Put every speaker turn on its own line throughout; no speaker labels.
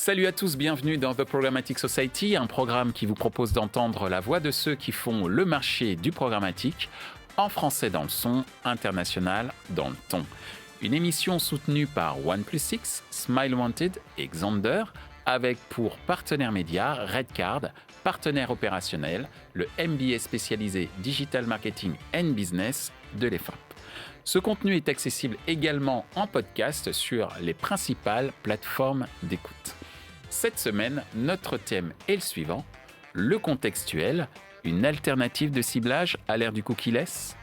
Salut à tous, bienvenue dans The Programmatic Society, un programme qui vous propose d'entendre la voix de ceux qui font le marché du programmatique, en français dans le son, international dans le ton. Une émission soutenue par OnePlus6, Smile Wanted et Xander, avec pour partenaire média Redcard, partenaire opérationnel, le MBA spécialisé Digital Marketing and Business de l'EFAP. Ce contenu est accessible également en podcast sur les principales plateformes d'écoute. Cette semaine, notre thème est le suivant, le contextuel, une alternative de ciblage à l'ère du cookie-less.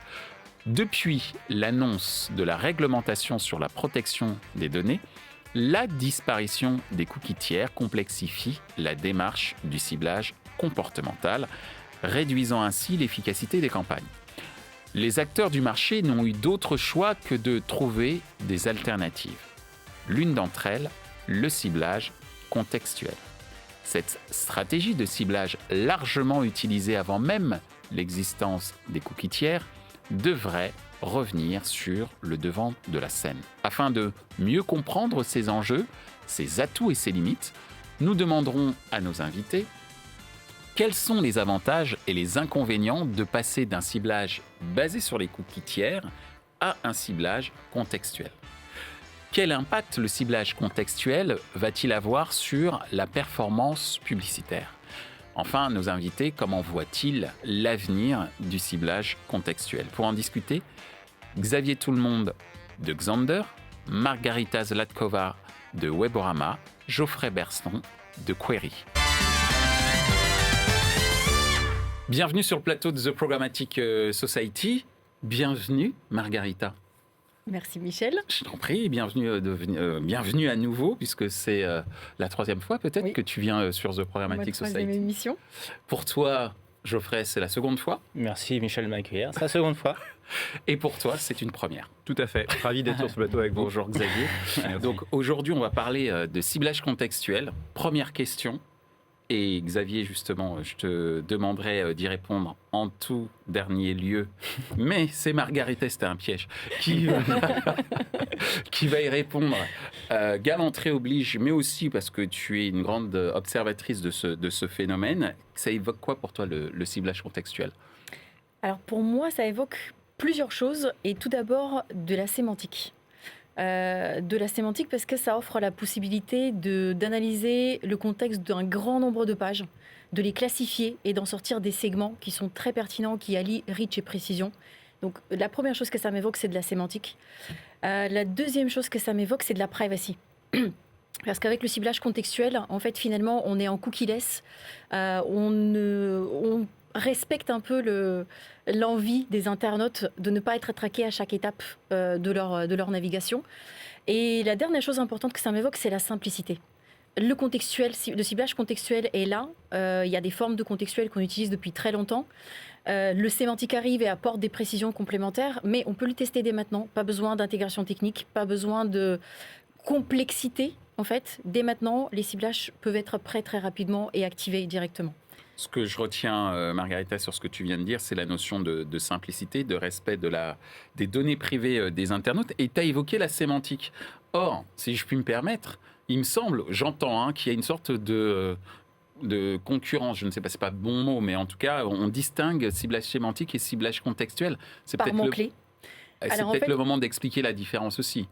Depuis l'annonce de la réglementation sur la protection des données, la disparition des cookies tiers complexifie la démarche du ciblage comportemental, réduisant ainsi l'efficacité des campagnes. Les acteurs du marché n'ont eu d'autre choix que de trouver des alternatives. L'une d'entre elles, le ciblage contextuel. Cette stratégie de ciblage largement utilisée avant même l'existence des cookies tiers devrait revenir sur le devant de la scène. Afin de mieux comprendre ces enjeux, ses atouts et ses limites, nous demanderons à nos invités quels sont les avantages et les inconvénients de passer d'un ciblage basé sur les cookies tiers à un ciblage contextuel. Quel impact le ciblage contextuel va-t-il avoir sur la performance publicitaire ? Enfin, nos invités, comment voient-ils l'avenir du ciblage contextuel ? Pour en discuter, Xavier Tout-le-Monde de Xander, Margarita Zlatkova de Weborama, Geoffrey Berston de Query. Bienvenue sur le plateau de The Programmatic Society. Bienvenue, Margarita.
Merci Michel.
Je t'en prie, bienvenue à nouveau, puisque c'est la troisième fois peut-être que tu viens sur The Programmatic Society.
Ma troisième émission.
Pour toi, Geoffrey, c'est la seconde fois.
Merci Michel de m'accueillir, c'est la seconde fois.
Et pour toi, c'est une première.
Tout à fait, ravi d'être sur ce plateau avec vous.
Bonjour Xavier. Donc aujourd'hui, on va parler de ciblage contextuel. Première question. Et Xavier, justement, je te demanderai d'y répondre en tout dernier lieu. Mais c'est Margarita, c'était un piège, qui va y répondre. Galanterie oblige, mais aussi parce que tu es une grande observatrice de ce phénomène. Ça évoque quoi pour toi le ciblage contextuel ?
Alors pour moi, ça évoque plusieurs choses. Et tout d'abord, de la sémantique. Parce que ça offre la possibilité d'analyser le contexte d'un grand nombre de pages, de les classifier et d'en sortir des segments qui sont très pertinents, qui allient reach et précision. Donc la première chose que ça m'évoque, c'est de la sémantique. La deuxième chose que ça m'évoque, c'est de la privacy. Parce qu'avec le ciblage contextuel, en fait, finalement, on est en cookie-less. On respecte un peu l'envie des internautes de ne pas être traqués à chaque étape de leur navigation. Et la dernière chose importante que ça m'évoque, c'est la simplicité. Le ciblage contextuel est là. Il y a des formes de contextuel qu'on utilise depuis très longtemps. Le sémantique arrive et apporte des précisions complémentaires, mais on peut le tester dès maintenant. Pas besoin d'intégration technique, pas besoin de complexité. En fait, dès maintenant, les ciblages peuvent être prêts très rapidement et activés directement.
Ce que je retiens, Margarita, sur ce que tu viens de dire, c'est la notion de simplicité, de respect des données privées des internautes. Et tu as évoqué la sémantique. Or, si je puis me permettre, il me semble, j'entends qu'il y a une sorte de concurrence. Je ne sais pas, c'est pas le bon mot, mais en tout cas, on distingue ciblage sémantique et ciblage contextuel. C'est
par mots-clés.
C'est peut-être le moment d'expliquer la différence aussi.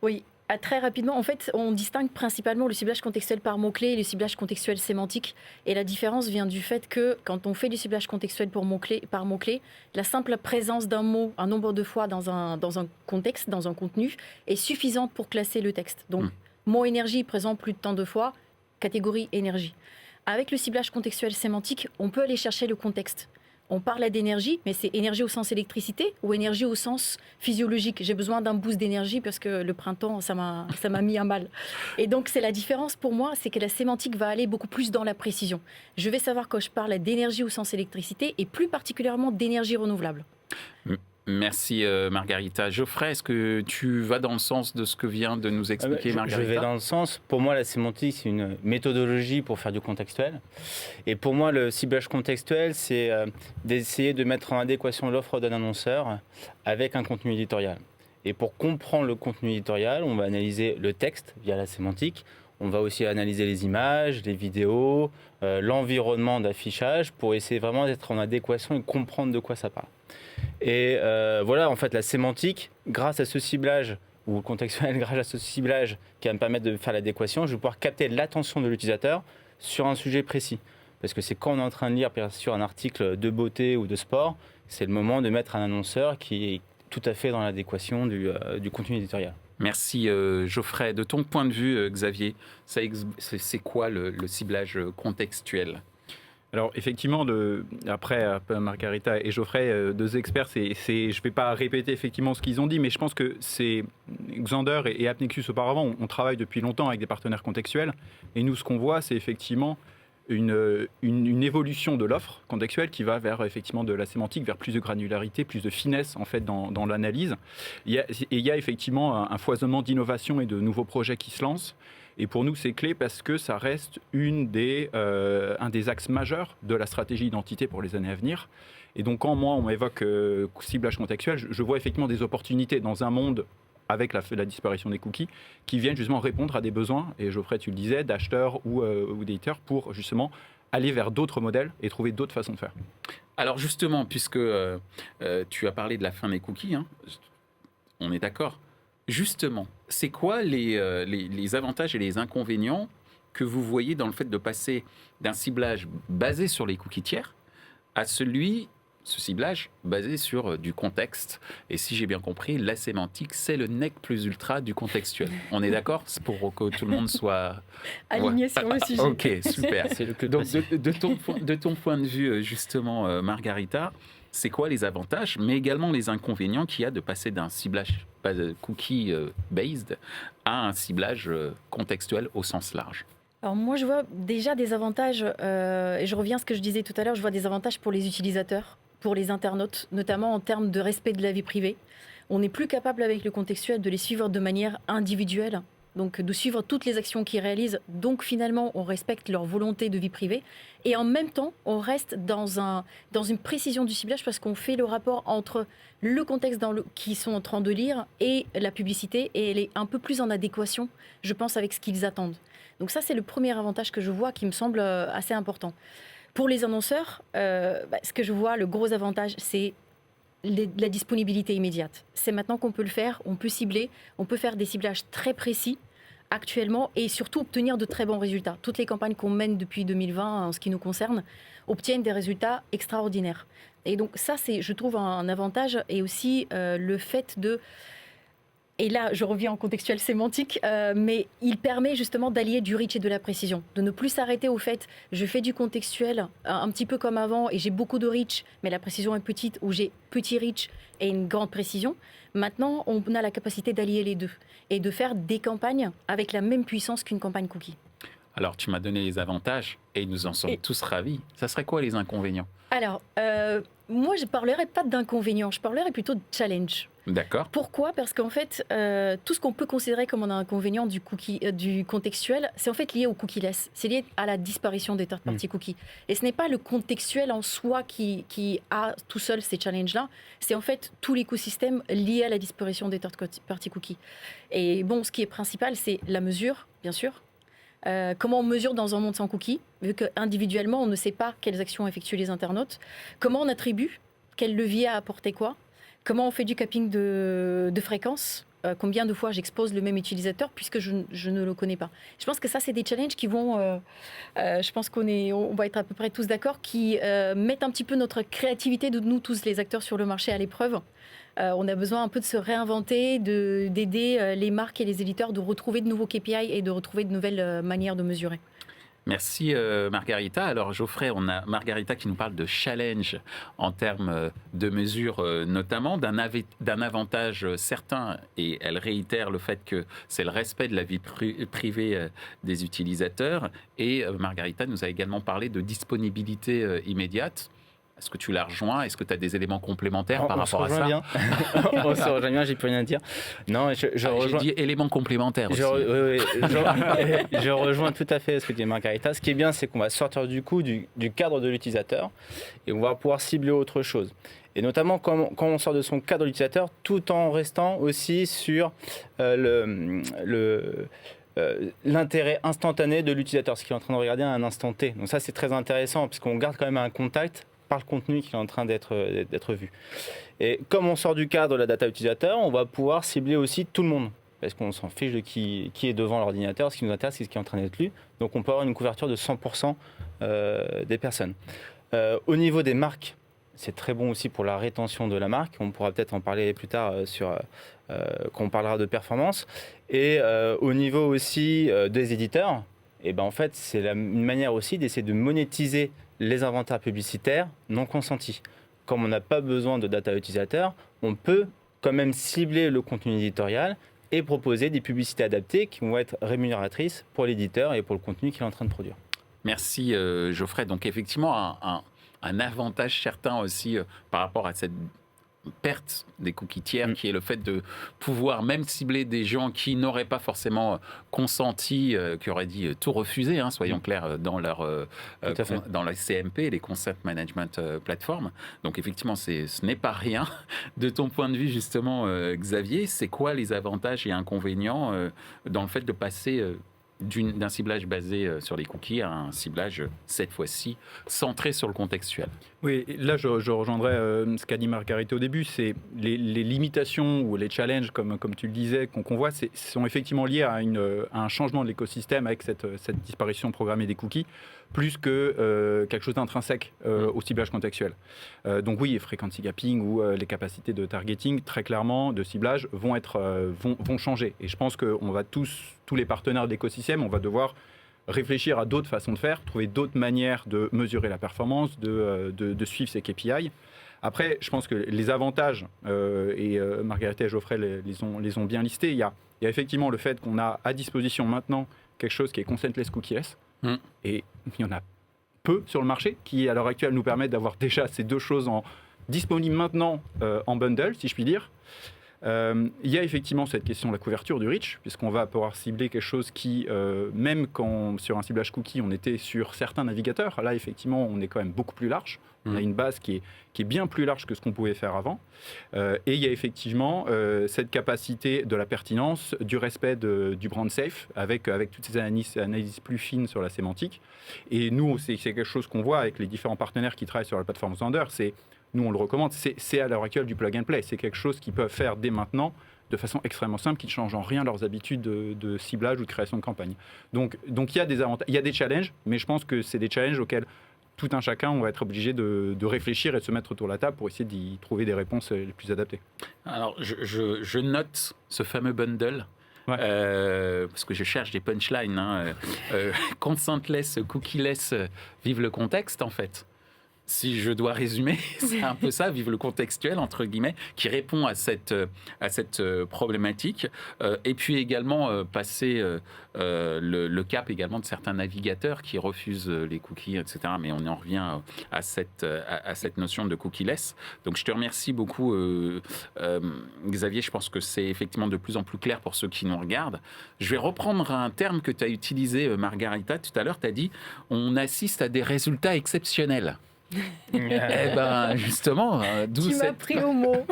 Oui. Très rapidement, en fait, on distingue principalement le ciblage contextuel par mots-clés et le ciblage contextuel sémantique. Et la différence vient du fait que quand on fait du ciblage contextuel par mots-clés, la simple présence d'un mot un nombre de fois dans un contexte, dans un contenu, est suffisante pour classer le texte. Donc, mot énergie présent plus de tant de fois, catégorie énergie. Avec le ciblage contextuel sémantique, on peut aller chercher le contexte. On parle d'énergie, mais c'est énergie au sens électricité ou énergie au sens physiologique. J'ai besoin d'un boost d'énergie parce que le printemps, ça m'a mis à mal. Et donc, c'est la différence pour moi, c'est que la sémantique va aller beaucoup plus dans la précision. Je vais savoir quand je parle d'énergie au sens électricité et plus particulièrement d'énergie renouvelable.
Merci Margarita. Geoffrey, est-ce que tu vas dans le sens de ce que vient de nous expliquer Margarita ?
Je vais dans le sens. Pour moi, la sémantique, c'est une méthodologie pour faire du contextuel. Et pour moi, le ciblage contextuel, c'est d'essayer de mettre en adéquation l'offre d'un annonceur avec un contenu éditorial. Et pour comprendre le contenu éditorial, on va analyser le texte via la sémantique. On va aussi analyser les images, les vidéos, l'environnement d'affichage pour essayer vraiment d'être en adéquation et comprendre de quoi ça parle. Et voilà, en fait, la sémantique, grâce à ce ciblage, ou contextuel, grâce à ce ciblage qui va me permettre de faire l'adéquation, je vais pouvoir capter l'attention de l'utilisateur sur un sujet précis. Parce que c'est quand on est en train de lire sur un article de beauté ou de sport, c'est le moment de mettre un annonceur qui est tout à fait dans l'adéquation du contenu éditorial.
Merci Geoffrey. De ton point de vue, Xavier, c'est quoi le ciblage contextuel ?
Alors effectivement, après Margarita et Geoffrey, deux experts, je ne vais pas répéter effectivement ce qu'ils ont dit, mais je pense que c'est Xandr et AppNexus auparavant, on travaille depuis longtemps avec des partenaires contextuels, et nous ce qu'on voit, c'est effectivement une évolution de l'offre contextuelle qui va vers effectivement de la sémantique, vers plus de granularité, plus de finesse en fait dans l'analyse. Il y a effectivement un foisonnement d'innovation et de nouveaux projets qui se lancent. Et pour nous, c'est clé parce que ça reste un des axes majeurs de la stratégie identité pour les années à venir. Et donc, quand on évoque ciblage contextuel, je vois effectivement des opportunités dans un monde avec la disparition des cookies qui viennent justement répondre à des besoins, et Geoffrey, tu le disais, d'acheteurs ou d'éditeurs pour justement aller vers d'autres modèles et trouver d'autres façons de faire.
Alors justement, puisque tu as parlé de la fin des cookies, on est d'accord. Justement, c'est quoi les avantages et les inconvénients que vous voyez dans le fait de passer d'un ciblage basé sur les cookies tiers à ce ciblage basé sur du contexte? Et si j'ai bien compris, la sémantique, c'est le nec plus ultra du contextuel. On est d'accord? C'est pour que tout le monde soit
aligné sur le sujet.
Ok, super.
C'est le
Donc, de ton point de vue, justement, Margarita, c'est quoi les avantages, mais également les inconvénients qu'il y a de passer d'un ciblage cookie-based à un ciblage contextuel au sens large?
Alors moi, je vois déjà des avantages, et je reviens à ce que je disais tout à l'heure, je vois des avantages pour les utilisateurs, pour les internautes, notamment en termes de respect de la vie privée. On n'est plus capable avec le contextuel de les suivre de manière individuelle, donc de suivre toutes les actions qu'ils réalisent. Donc finalement, on respecte leur volonté de vie privée. Et en même temps, on reste dans une précision du ciblage parce qu'on fait le rapport entre le contexte qu'ils sont en train de lire et la publicité. Et elle est un peu plus en adéquation, je pense, avec ce qu'ils attendent. Donc ça, c'est le premier avantage que je vois qui me semble assez important. Pour les annonceurs, ce que je vois, le gros avantage, c'est la disponibilité immédiate. C'est maintenant qu'on peut le faire, on peut cibler, on peut faire des ciblages très précis actuellement et surtout obtenir de très bons résultats. Toutes les campagnes qu'on mène depuis 2020 en ce qui nous concerne obtiennent des résultats extraordinaires. Et donc ça, c'est, je trouve, un avantage et aussi le fait de... Et là, je reviens en contextuel sémantique, mais il permet justement d'allier du reach et de la précision, de ne plus s'arrêter au fait, je fais du contextuel un petit peu comme avant et j'ai beaucoup de reach, mais la précision est petite, ou j'ai petit reach et une grande précision. Maintenant, on a la capacité d'allier les deux et de faire des campagnes avec la même puissance qu'une campagne cookie.
Alors, tu m'as donné les avantages et nous en sommes tous ravis. Ça serait quoi les inconvénients?
Alors, moi, je ne parlerai pas d'inconvénients, je parlerai plutôt de challenge.
D'accord.
Pourquoi? Parce qu'en fait, tout ce qu'on peut considérer comme un inconvénient du contextuel, c'est en fait lié au cookie-less. C'est lié à la disparition des third-party cookies. Et ce n'est pas le contextuel en soi qui a tout seul ces challenges-là. C'est en fait tout l'écosystème lié à la disparition des third-party cookies. Et bon, ce qui est principal, c'est la mesure, bien sûr. Comment on mesure dans un monde sans cookies, vu qu'individuellement, on ne sait pas quelles actions effectuent les internautes. Comment on attribue, quel levier a apporté quoi. Comment on fait du capping de fréquence? Combien de fois j'expose le même utilisateur puisque je ne le connais pas? Je pense que ça, c'est des challenges qui vont... je pense on va être à peu près tous d'accord, qui mettent un petit peu notre créativité de nous tous les acteurs sur le marché à l'épreuve. On a besoin un peu de se réinventer, d'aider les marques et les éditeurs de retrouver de nouveaux KPI et de retrouver de nouvelles manières de mesurer.
Merci Margarita. Alors Geoffrey, on a Margarita qui nous parle de challenge en termes de mesures notamment, d'un avantage certain, et elle réitère le fait que c'est le respect de la vie privée des utilisateurs. Et Margarita nous a également parlé de disponibilité immédiate. Est-ce que tu la rejoins? Est-ce que tu as des éléments complémentaires par rapport à ça?
Bien. On se rejoint bien, j'ai plus rien à dire. Non, je rejoins...
J'ai dit éléments complémentaires aussi.
Je rejoins tout à fait ce que dit Margarita. Ce qui est bien, c'est qu'on va sortir du coup du cadre de l'utilisateur et on va pouvoir cibler autre chose. Et notamment quand on sort de son cadre d'utilisateur, tout en restant aussi sur l'intérêt instantané de l'utilisateur, ce qu'il est en train de regarder à un instant T. Donc ça, c'est très intéressant, puisqu'on garde quand même un contact par le contenu qui est en train d'être vu. Et comme on sort du cadre de la data utilisateur, on va pouvoir cibler aussi tout le monde, parce qu'on s'en fiche de qui est devant l'ordinateur. Ce qui nous intéresse, c'est ce qui est en train d'être lu. Donc on peut avoir une couverture de 100% des personnes. Au niveau des marques, c'est très bon aussi pour la rétention de la marque. On pourra peut-être en parler plus tard quand on parlera de performance. Et au niveau aussi des éditeurs, et ben en fait, c'est une manière aussi d'essayer de monétiser les inventaires publicitaires non consentis. Comme on n'a pas besoin de data utilisateur, on peut quand même cibler le contenu éditorial et proposer des publicités adaptées qui vont être rémunératrices pour l'éditeur et pour le contenu qu'il est en train de produire.
Merci Geoffrey. Donc effectivement, un avantage certain aussi par rapport à cette perte des cookies tiers, qui est le fait de pouvoir même cibler des gens qui n'auraient pas forcément consenti, qui auraient dit tout refuser, hein, soyons clairs, dans leur CMP, les Consent Management Platform. Donc effectivement, ce n'est pas rien. De ton point de vue, justement, Xavier, c'est quoi les avantages et inconvénients dans le fait de passer d'un ciblage basé sur les cookies à un ciblage, cette fois-ci, centré sur le contextuel?
Oui, là je rejoindrais ce qu'a dit Margarita au début, c'est les limitations ou les challenges, comme tu le disais, qu'on voit, sont effectivement liés à un changement de l'écosystème avec cette disparition programmée des cookies, plus que quelque chose d'intrinsèque au ciblage contextuel. Donc oui, frequency gapping ou les capacités de targeting, très clairement, de ciblage, vont changer. Et je pense qu'on va tous les partenaires de l'écosystème, on va devoir réfléchir à d'autres façons de faire, trouver d'autres manières de mesurer la performance, de suivre ces KPI. Après, je pense que les avantages, et Margarita et Geoffrey les ont bien listés, il y a effectivement le fait qu'on a à disposition maintenant quelque chose qui est consentless cookieless, et il y en a peu sur le marché qui, à l'heure actuelle, nous permettent d'avoir déjà ces deux choses disponibles maintenant en bundle, si je puis dire. Il y a effectivement cette question de la couverture du reach, puisqu'on va pouvoir cibler quelque chose qui, même quand sur un ciblage cookie, on était sur certains navigateurs, là, effectivement, on est quand même beaucoup plus large. On a une base qui est bien plus large que ce qu'on pouvait faire avant. Et il y a effectivement cette capacité de la pertinence, du respect du brand safe, avec toutes ces analyses plus fines sur la sémantique. Et nous, c'est quelque chose qu'on voit avec les différents partenaires qui travaillent sur la plateforme Xandr, nous, on le recommande, c'est à l'heure actuelle du plug and play. C'est quelque chose qu'ils peuvent faire dès maintenant, de façon extrêmement simple, qui ne change en rien leurs habitudes de ciblage ou de création de campagne. Donc il y a des avantages, il y a des challenges, mais je pense que c'est des challenges auxquels tout un chacun, on va être obligé de réfléchir et de se mettre autour de la table pour essayer d'y trouver des réponses les plus adaptées.
Alors, je note ce fameux bundle.
Ouais.
Parce que je cherche des punchlines. Consentless, cookieless, vive le contexte, en fait. Si je dois résumer, c'est un peu ça, vive le contextuel, entre guillemets, qui répond à cette problématique. Et puis également passer le cap également de certains navigateurs qui refusent les cookies, etc. Mais on en revient à cette notion de cookie-less. Donc je te remercie beaucoup, Xavier. Je pense que c'est effectivement de plus en plus clair pour ceux qui nous regardent. Je vais reprendre un terme que tu as utilisé, Margarita, tout à l'heure. Tu as dit « on assiste à des résultats exceptionnels ». Eh ben justement,
tu m'as pris au mot.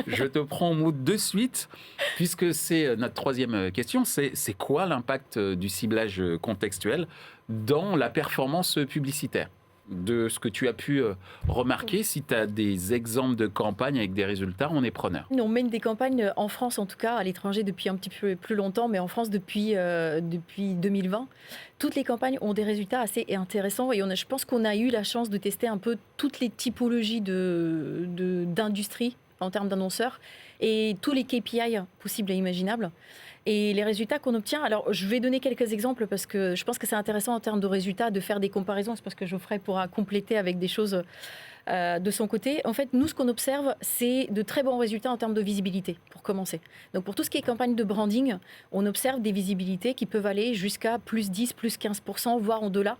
Je te prends au mot de suite, puisque c'est notre troisième question, c'est quoi l'impact du ciblage contextuel dans la performance publicitaire? De ce que tu as pu remarquer, si tu as des exemples de campagnes avec des résultats, on est preneur.
On mène des campagnes en France, en tout cas, à l'étranger depuis un petit peu plus longtemps, mais en France depuis 2020. Toutes les campagnes ont des résultats assez intéressants et je pense qu'on a eu la chance de tester un peu toutes les typologies d'industrie en termes d'annonceurs et tous les KPI possibles et imaginables. Et les résultats qu'on obtient, alors je vais donner quelques exemples parce que je pense que c'est intéressant en termes de résultats de faire des comparaisons. C'est parce que Geoffrey pourra compléter avec des choses de son côté. En fait, nous, ce qu'on observe, c'est de très bons résultats en termes de visibilité, pour commencer. Donc pour tout ce qui est campagne de branding, on observe des visibilités qui peuvent aller jusqu'à plus 10, plus 15%, voire en-delà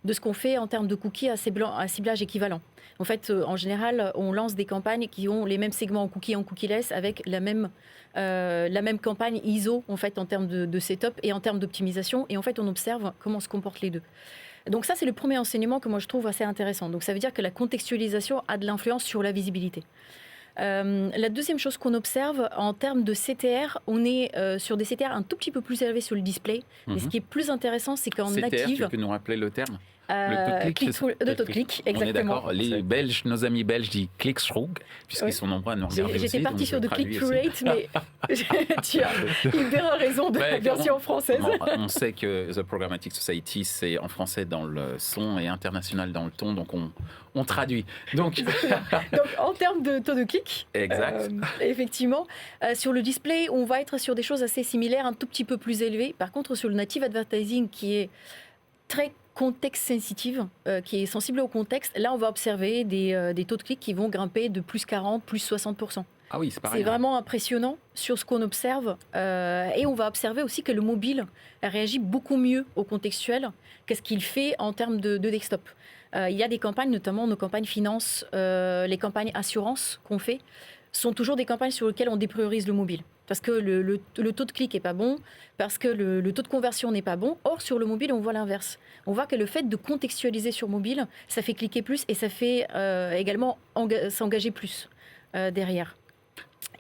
de ce qu'on fait en termes de cookies à ciblage équivalent. En fait, en général, on lance des campagnes qui ont les mêmes segments en cookies et en cookieless avec la même campagne ISO en fait, en termes de setup et en termes d'optimisation. Et en fait, on observe comment se comportent les deux. Donc ça, c'est le premier enseignement que moi je trouve assez intéressant. Donc ça veut dire que la contextualisation a de l'influence sur la visibilité. La deuxième chose qu'on observe en termes de CTR, on est sur des CTR un tout petit peu plus élevés sur le display. Mais ce qui est plus intéressant, c'est qu'en
CTR,
native...
tu peux nous rappeler le terme?
Le taux de clic,
On est
exactement.
d'accord. Les Belges, nos amis belges disent click-through, puisqu'ils sont nombreux à nous regarder aussi.
J'étais partie sur de click-through
aussi.
rate, mais tu as hyper raison de la version française.
On sait que The Programmatic Society, c'est en français dans le son et international dans le ton, donc on traduit. Donc
en termes de taux de clic,
exact.
Effectivement, sur le display, on va être sur des choses assez similaires, un tout petit peu plus élevées. Par contre, sur le native advertising, qui est très contexte sensitive, qui est sensible au contexte, là on va observer des taux de clic qui vont grimper de plus 40, plus 60%.
Ah oui, c'est pareil.
C'est vraiment impressionnant sur ce qu'on observe. Et on va observer aussi que le mobile réagit beaucoup mieux au contextuel qu'est-ce qu'il fait en termes de desktop. Il y a des campagnes, notamment nos campagnes finance, les campagnes assurance qu'on fait, sont toujours des campagnes sur lesquelles on dépriorise le mobile. Parce que le taux de clic n'est pas bon, parce que le taux de conversion n'est pas bon. Or, sur le mobile, on voit l'inverse. On voit que le fait de contextualiser sur mobile, ça fait cliquer plus et ça fait également s'engager plus derrière.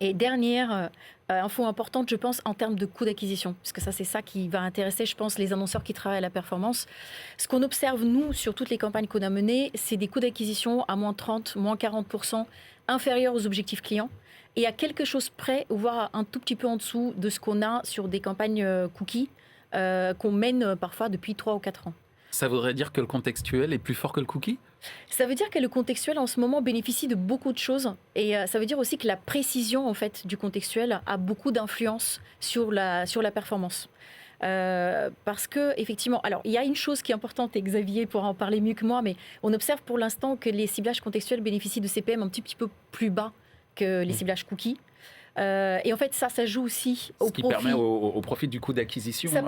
Et dernière info importante, je pense, en termes de coût d'acquisition, parce que ça, c'est ça qui va intéresser, je pense, les annonceurs qui travaillent à la performance. Ce qu'on observe, nous, sur toutes les campagnes qu'on a menées, c'est des coûts d'acquisition à moins 30, moins 40%, inférieurs aux objectifs clients, et à quelque chose près, voire un tout petit peu en dessous de ce qu'on a sur des campagnes cookies qu'on mène parfois depuis 3 ou 4 ans.
Ça voudrait dire que le contextuel est plus fort que le cookie?
Ça veut dire que le contextuel, en ce moment, bénéficie de beaucoup de choses. Et ça veut dire aussi que la précision, en fait, du contextuel a beaucoup d'influence sur la performance. Parce que, effectivement, alors, il y a une chose qui est importante, et Xavier pourra en parler mieux que moi, mais on observe pour l'instant que les ciblages contextuels bénéficient de CPM un petit peu plus bas que les ciblages cookies. Et en fait, ça joue aussi au profit.
Ce qui permet au profit du coût d'acquisition.
Ça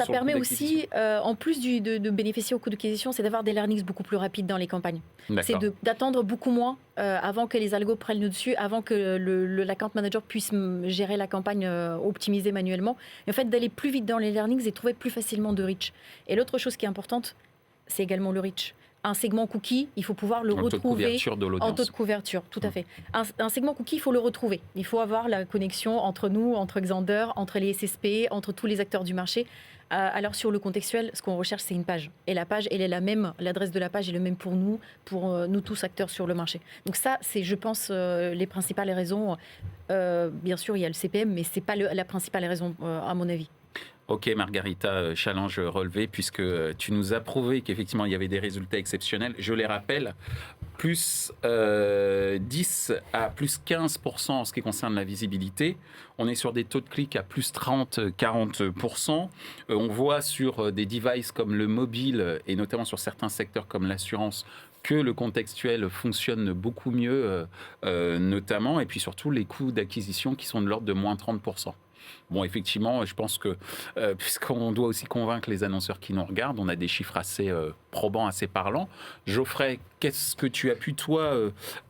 permet aussi, en plus de bénéficier au coût d'acquisition, c'est d'avoir des learnings beaucoup plus rapides dans les campagnes. C'est d'attendre beaucoup moins avant que les algos prennent le dessus, avant que l'account manager puisse gérer la campagne optimisée manuellement. Et en fait, d'aller plus vite dans les learnings et trouver plus facilement de reach. Et l'autre chose qui est importante, c'est également le reach. Un segment cookie, il faut pouvoir le retrouver en taux de couverture, tout à fait. Un segment cookie, il faut le retrouver. Il faut avoir la connexion entre nous, entre Xandr, entre les SSP, entre tous les acteurs du marché. Alors sur le contextuel, ce qu'on recherche, c'est une page. Et la page, elle est la même, l'adresse de la page est le même pour nous tous acteurs sur le marché. Donc ça, c'est, je pense, les principales raisons. Bien sûr, il y a le CPM, mais ce n'est pas la principale raison, à mon avis.
Ok Margarita, challenge relevé, puisque tu nous as prouvé qu'effectivement il y avait des résultats exceptionnels. Je les rappelle, plus 10 à plus 15% en ce qui concerne la visibilité. On est sur des taux de clic à plus 30-40%. On voit sur des devices comme le mobile et notamment sur certains secteurs comme l'assurance que le contextuel fonctionne beaucoup mieux, notamment, et puis surtout les coûts d'acquisition qui sont de l'ordre de moins 30%. Bon, effectivement, je pense que, puisqu'on doit aussi convaincre les annonceurs qui nous regardent, on a des chiffres assez probants, assez parlants. Geoffrey, qu'est-ce que tu as pu, toi,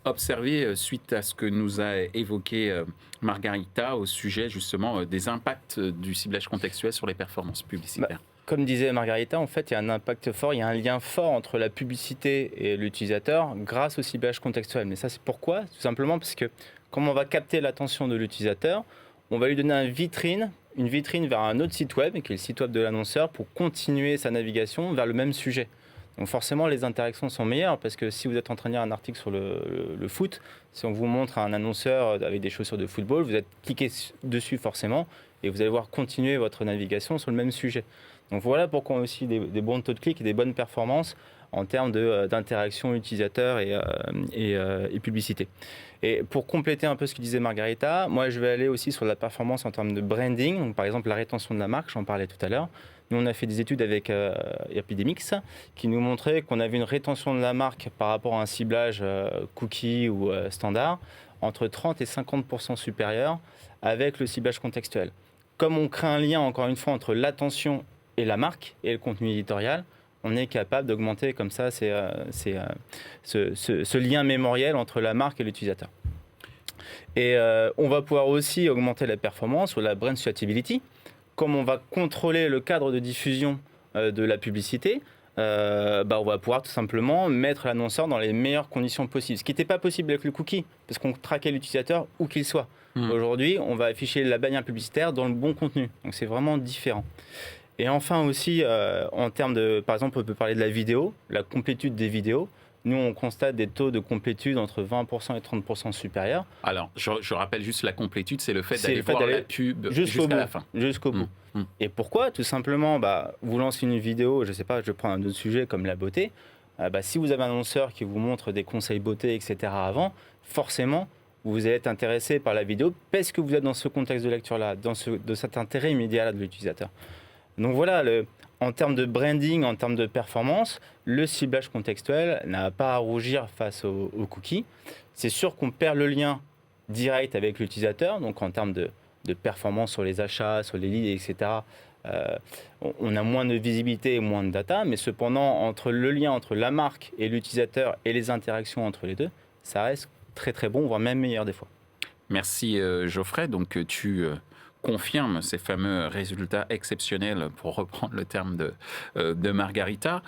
observer suite à ce que nous a évoqué Margarita au sujet, justement, des impacts du ciblage contextuel sur les performances publicitaires?
Comme disait Margarita, en fait, il y a un impact fort, il y a un lien fort entre la publicité et l'utilisateur grâce au ciblage contextuel. Mais ça, c'est pourquoi? Tout simplement parce que, comme on va capter l'attention de l'utilisateur, on va lui donner une vitrine vers un autre site web, qui est le site web de l'annonceur, pour continuer sa navigation vers le même sujet. Donc forcément, les interactions sont meilleures, parce que si vous êtes en train de lire un article sur le foot, si on vous montre un annonceur avec des chaussures de football, vous êtes cliqué dessus forcément, et vous allez voir continuer votre navigation sur le même sujet. Donc voilà pourquoi on a aussi des bons taux de clic et des bonnes performances en termes d'interaction utilisateur et publicité. Et pour compléter un peu ce que disait Margarita, moi je vais aller aussi sur la performance en termes de branding, donc par exemple la rétention de la marque, j'en parlais tout à l'heure. Nous on a fait des études avec Epidemics qui nous montraient qu'on avait une rétention de la marque par rapport à un ciblage cookie ou standard entre 30 et 50% supérieur avec le ciblage contextuel. Comme on crée un lien encore une fois entre l'attention et la marque et le contenu éditorial, on est capable d'augmenter comme ça ce lien mémoriel entre la marque et l'utilisateur. Et on va pouvoir aussi augmenter la performance sur la brand suitability. Comme on va contrôler le cadre de diffusion de la publicité, on va pouvoir tout simplement mettre l'annonceur dans les meilleures conditions possibles. Ce qui n'était pas possible avec le cookie, parce qu'on traquait l'utilisateur où qu'il soit. Aujourd'hui, on va afficher la bannière publicitaire dans le bon contenu. Donc c'est vraiment différent. Et enfin aussi, en termes de, par exemple, on peut parler de la vidéo, la complétude des vidéos. Nous, on constate des taux de complétude entre 20% et 30% supérieurs.
Alors, je rappelle juste la complétude, c'est le fait d'aller voir la pub jusqu'à la fin.
Jusqu'au bout. Et pourquoi ? Tout simplement, vous lancez une vidéo, je ne sais pas, je prends un autre sujet comme la beauté. Si vous avez un annonceur qui vous montre des conseils beauté, etc. avant, forcément, vous allez être intéressé par la vidéo parce que vous êtes dans ce contexte de lecture-là, de cet intérêt immédiat-là de l'utilisateur. Donc voilà, en termes de branding, en termes de performance, le ciblage contextuel n'a pas à rougir face aux cookies. C'est sûr qu'on perd le lien direct avec l'utilisateur, donc en termes de performance sur les achats, sur les leads, etc. On a moins de visibilité et moins de data, mais cependant, le lien entre la marque et l'utilisateur et les interactions entre les deux, ça reste très très bon, voire même meilleur des fois.
Merci Geoffrey. Donc tu confirmes ces fameux résultats exceptionnels, pour reprendre le terme de Margarita.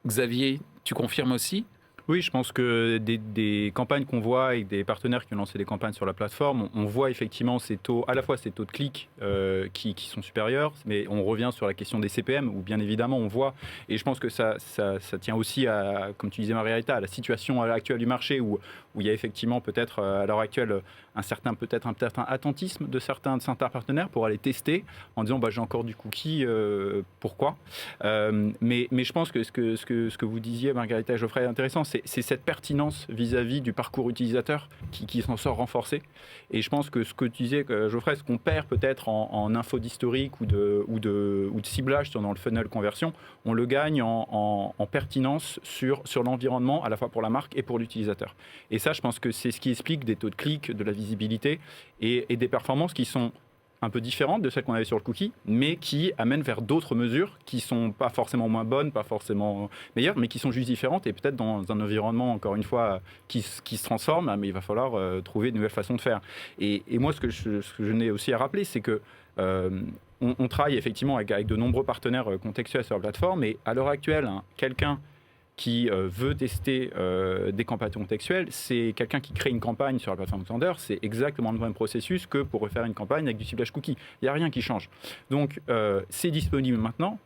Xavier, tu confirmes aussi ?
Oui, je pense que des campagnes qu'on voit avec des partenaires qui ont lancé des campagnes sur la plateforme, on voit effectivement ces taux, à la fois ces taux de clics qui sont supérieurs, mais on revient sur la question des CPM, où bien évidemment on voit, et je pense que ça tient aussi à, comme tu disais Margarita, à la situation actuelle du marché, où il y a effectivement peut-être à l'heure actuelle un certain attentisme de certains partenaires pour aller tester en disant j'ai encore du cookie, pourquoi mais je pense que ce que vous disiez Margarita et Geoffrey est intéressant, c'est cette pertinence vis-à-vis du parcours utilisateur qui s'en sort renforcée. Et je pense que ce que tu disais, Geoffrey, ce qu'on perd peut-être en info d'historique ou de ciblage dans le funnel conversion, on le gagne en pertinence sur l'environnement, à la fois pour la marque et pour l'utilisateur. Et ça, je pense que c'est ce qui explique des taux de clic, de la visibilité et des performances qui sont un peu différentes de celles qu'on avait sur le cookie, mais qui amènent vers d'autres mesures qui sont pas forcément moins bonnes, pas forcément meilleures, mais qui sont juste différentes et peut-être dans un environnement, encore une fois, qui se transforme, mais il va falloir trouver de nouvelles façons de faire. Et moi, ce que je n'ai aussi à rappeler, c'est que on travaille effectivement avec de nombreux partenaires contextuels sur la plateforme, et à l'heure actuelle, quelqu'un qui veut tester des campagnes contextuelles, c'est quelqu'un qui crée une campagne sur la plateforme Xandr, c'est exactement le même processus que pour refaire une campagne avec du ciblage cookie. Il n'y a rien qui change. Donc, c'est disponible maintenant.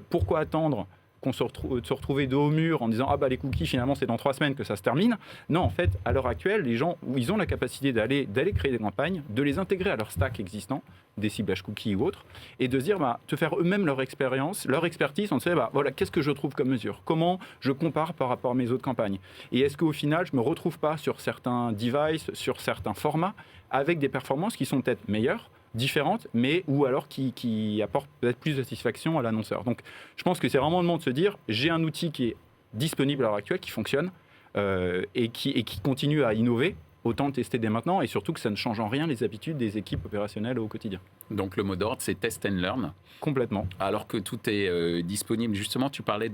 Pourquoi attendre qu'on se retrouver dos au mur en disant les cookies, finalement, c'est dans 3 semaines que ça se termine. Non, en fait, à l'heure actuelle, les gens, ils ont la capacité d'aller créer des campagnes, de les intégrer à leur stack existant, des ciblages cookies ou autres, et de se dire, de faire eux-mêmes leur expérience, leur expertise, en se disant, voilà, qu'est-ce que je trouve comme mesure ? Comment je compare par rapport à mes autres campagnes ? Et est-ce qu'au final, je ne me retrouve pas sur certains devices, sur certains formats, avec des performances qui sont peut-être meilleures, différentes, mais ou alors qui apportent peut-être plus de satisfaction à l'annonceur. Donc, je pense que c'est vraiment le moment de se dire, j'ai un outil qui est disponible à l'heure actuelle, qui fonctionne, et qui continue à innover. Autant le tester dès maintenant, et surtout que ça ne change en rien les habitudes des équipes opérationnelles au quotidien.
Donc le mot d'ordre, c'est test and learn.
Complètement.
Alors que tout est disponible. Justement, tu parlais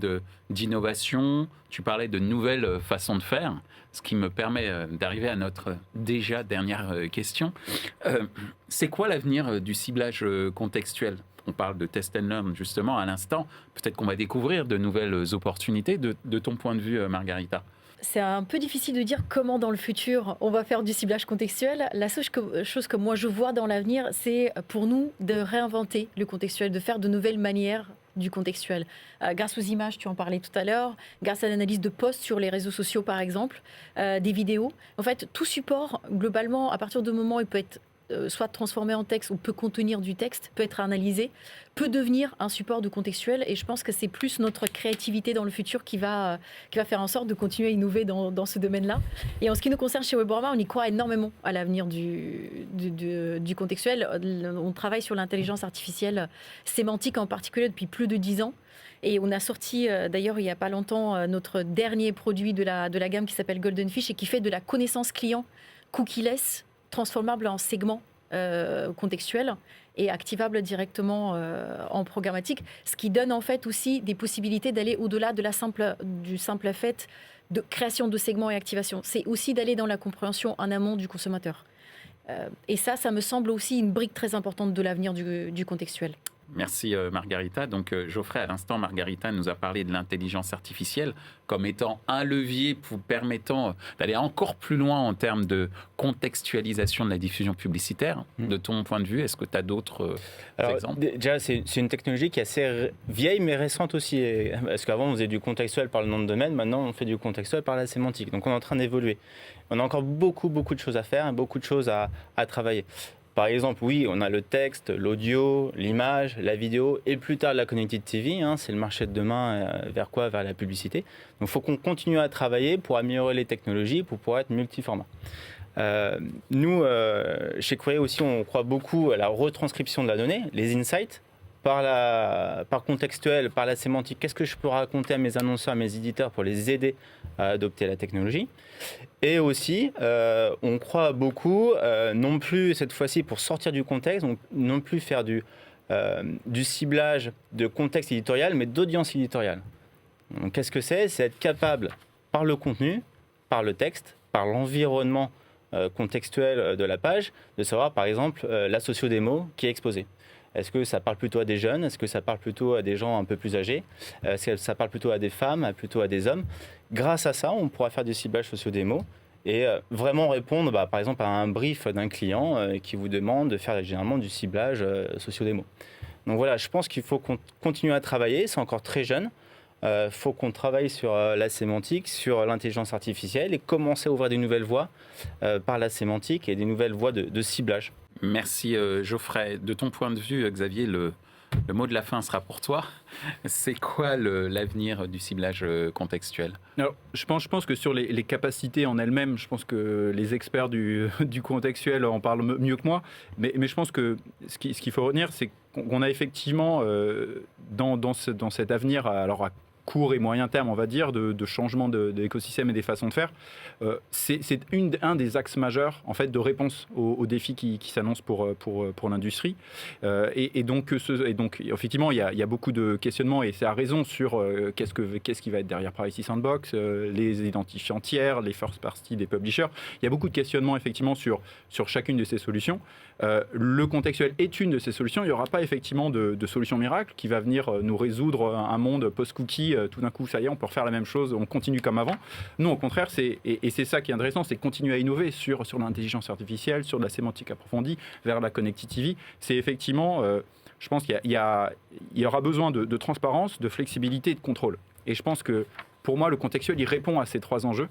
d'innovation, tu parlais de nouvelles façons de faire, ce qui me permet d'arriver à notre déjà dernière question. C'est quoi l'avenir du ciblage contextuel ? On parle de test and learn justement à l'instant. Peut-être qu'on va découvrir de nouvelles opportunités. De ton point de vue, Margarita ?
C'est un peu difficile de dire comment dans le futur on va faire du ciblage contextuel. La seule chose que moi je vois dans l'avenir, c'est pour nous de réinventer le contextuel, de faire de nouvelles manières du contextuel. Grâce aux images, tu en parlais tout à l'heure, grâce à l'analyse de posts sur les réseaux sociaux par exemple, des vidéos. En fait, tout support, globalement, à partir du moment où il peut être soit transformé en texte ou peut contenir du texte, peut être analysé, peut devenir un support de contextuel. Et je pense que c'est plus notre créativité dans le futur qui va faire en sorte de continuer à innover dans ce domaine-là. Et en ce qui nous concerne chez Weborama, on y croit énormément à l'avenir du contextuel. On travaille sur l'intelligence artificielle sémantique en particulier depuis plus de 10 ans. Et on a sorti, d'ailleurs, il n'y a pas longtemps, notre dernier produit de la gamme qui s'appelle Golden Fish et qui fait de la connaissance client cookie-less, transformable en segments contextuels et activable directement en programmatique, ce qui donne en fait aussi des possibilités d'aller au-delà du simple fait de création de segments et activation. C'est aussi d'aller dans la compréhension en amont du consommateur. Et ça me semble aussi une brique très importante de l'avenir du contextuel.
Merci Margarita. Donc Geoffrey, à l'instant, Margarita nous a parlé de l'intelligence artificielle comme étant un levier permettant d'aller encore plus loin en termes de contextualisation de la diffusion publicitaire. De ton point de vue, est-ce que tu as d'autres exemples ?
Déjà, c'est une technologie qui est assez vieille mais récente aussi. Parce qu'avant, on faisait du contextuel par le nom de domaine. Maintenant, on fait du contextuel par la sémantique. Donc, on est en train d'évoluer. On a encore beaucoup de choses à faire, beaucoup de choses à travailler. Par exemple, oui, on a le texte, l'audio, l'image, la vidéo et plus tard la Connected TV. C'est le marché de demain. Vers quoi ? Vers la publicité. Donc, il faut qu'on continue à travailler pour améliorer les technologies, pour pouvoir être multiformat. Nous, chez Query aussi, on croit beaucoup à la retranscription de la donnée, les insights, par contextuel, par la sémantique. Qu'est-ce que je peux raconter à mes annonceurs, à mes éditeurs pour les aider à adopter la technologie ? Et aussi, on croit beaucoup, non plus cette fois-ci pour sortir du contexte, donc non plus faire du ciblage de contexte éditorial, mais d'audience éditoriale. Donc, qu'est-ce que c'est ? C'est être capable, par le contenu, par le texte, par l'environnement contextuel de la page, de savoir, par exemple, la socio-démo qui est exposée. Est-ce que ça parle plutôt à des jeunes ? Est-ce que ça parle plutôt à des gens un peu plus âgés ? Est-ce que ça parle plutôt à des femmes, plutôt à des hommes ? Grâce à ça, on pourra faire du ciblage socio-démo et vraiment répondre, par exemple, à un brief d'un client qui vous demande de faire généralement du ciblage socio-démo. Donc voilà, je pense qu'il faut continuer à travailler. C'est encore très jeune. Il faut qu'on travaille sur la sémantique, sur l'intelligence artificielle et commencer à ouvrir des nouvelles voies par la sémantique et des nouvelles voies de ciblage.
Merci Geoffrey. De ton point de vue, Xavier, le mot de la fin sera pour toi. C'est quoi l'avenir du ciblage contextuel ?
Alors, je pense que sur les capacités en elles-mêmes, je pense que les experts du contextuel en parlent mieux que moi. Mais je pense que ce qu'il faut retenir, c'est qu'on a effectivement dans cet avenir, alors à court et moyen terme, on va dire, de changement de l'écosystème et des façons de faire, c'est un des axes majeurs en fait de réponse aux défis qui s'annoncent pour l'industrie. Et donc effectivement, il y a beaucoup de questionnements et c'est à raison sur qu'est-ce qui va être derrière Privacy Sandbox, les identifiants tiers, les first party des publishers. Il y a beaucoup de questionnements effectivement sur chacune de ces solutions. Le contextuel est une de ces solutions. Il n'y aura pas effectivement de solution miracle qui va venir nous résoudre un monde post-cookie. Tout d'un coup, ça y est, on peut refaire la même chose, on continue comme avant. Non, au contraire, et c'est ça qui est intéressant, c'est continuer à innover sur l'intelligence artificielle, sur de la sémantique approfondie, vers la Connected TV. C'est effectivement, je pense qu'il y aura besoin de transparence, de flexibilité et de contrôle. Et je pense que, pour moi, le contextuel, il répond à ces trois enjeux.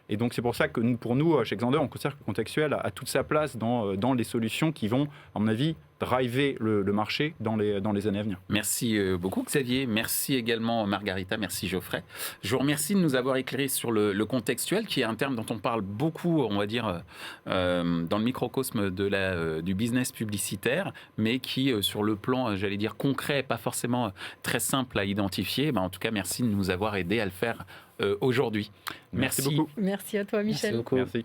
Et donc, c'est pour ça que pour nous, chez Xandr, on considère que le contextuel a toute sa place dans les solutions qui vont, à mon avis, driver le marché dans les années à venir.
Merci beaucoup, Xavier. Merci également, Margarita. Merci, Geoffrey. Je vous remercie de nous avoir éclairé sur le contextuel, qui est un terme dont on parle beaucoup, on va dire, dans le microcosme du business publicitaire, mais qui, sur le plan, j'allais dire, concret, pas forcément très simple à identifier. En tout cas, merci de nous avoir aidés à le faire aujourd'hui.
Merci beaucoup.
Merci à toi, Michel.
Merci beaucoup.
Merci.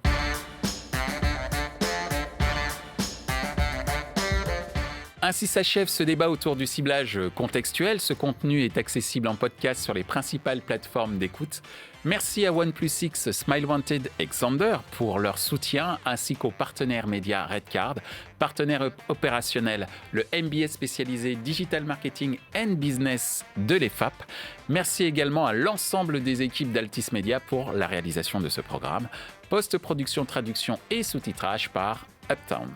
Ainsi s'achève ce débat autour du ciblage contextuel. Ce contenu est accessible en podcast sur les principales plateformes d'écoute. Merci à OnePlus 6, SmileWanted et Xandr pour leur soutien, ainsi qu'aux partenaires médias Redcard, partenaire opérationnel, le MBA spécialisé Digital Marketing and Business de l'EFAP. Merci également à l'ensemble des équipes d'Altis Media pour la réalisation de ce programme. Post-production, traduction et sous-titrage par Uptown.